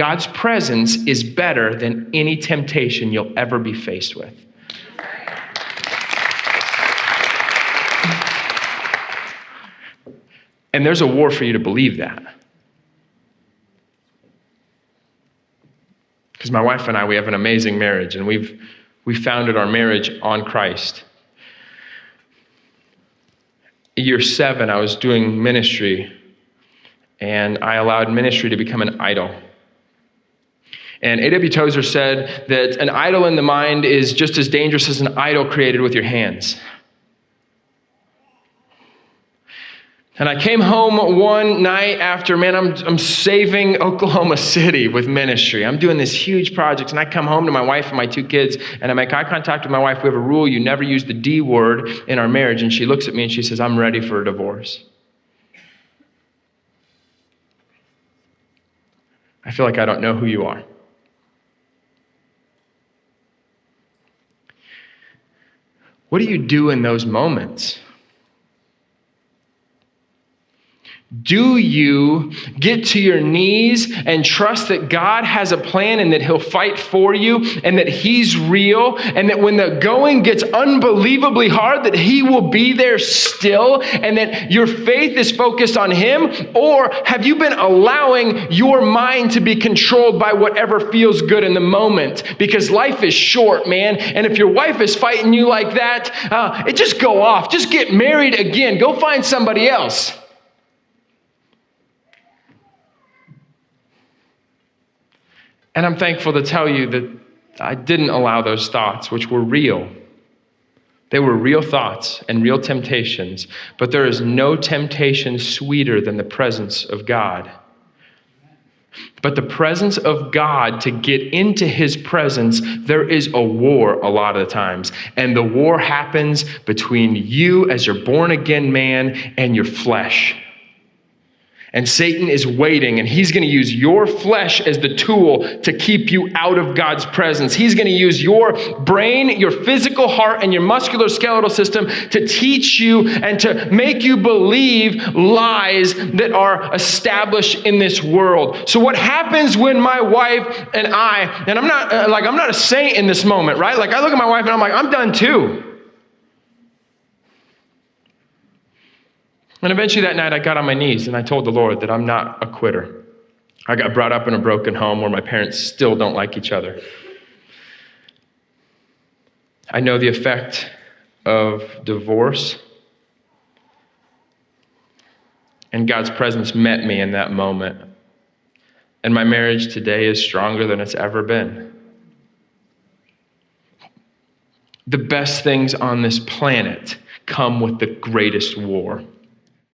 God's presence is better than any temptation you'll ever be faced with. And there's a war for you to believe that. Because my wife and I, we have an amazing marriage, and we founded our marriage on Christ. Year 7, I was doing ministry, and I allowed ministry to become an idol. And A.W. Tozer said that an idol in the mind is just as dangerous as an idol created with your hands. And I came home one night after, I'm saving Oklahoma City with ministry. I'm doing this huge project, and I come home to my wife and my 2 kids, and I make eye contact with my wife. We have a rule: you never use the D word in our marriage. And she looks at me and she says, I'm ready for a divorce. I feel like I don't know who you are. What do you do in those moments? Do you get to your knees and trust that God has a plan and that he'll fight for you and that he's real and that when the going gets unbelievably hard, that he will be there still and that your faith is focused on him? Or have you been allowing your mind to be controlled by whatever feels good in the moment? Because life is short, man. And if your wife is fighting you like that, it just go off. Just get married again. Go find somebody else. And I'm thankful to tell you that I didn't allow those thoughts, which were real. They were real thoughts and real temptations, but there is no temptation sweeter than the presence of God. But the presence of God, to get into his presence, there is a war a lot of the times. And the war happens between you as your born again man and your flesh. And Satan is waiting, and he's going to use your flesh as the tool to keep you out of God's presence. He's going to use your brain, your physical heart, and your musculoskeletal system to teach you and to make you believe lies that are established in this world. So what happens when my wife and I'm not a saint in this moment, right? Like I look at my wife and I'm like, I'm done too. And eventually that night I got on my knees and I told the Lord that I'm not a quitter. I got brought up in a broken home where my parents still don't like each other. I know the effect of divorce. And God's presence met me in that moment. And my marriage today is stronger than it's ever been. The best things on this planet come with the greatest war.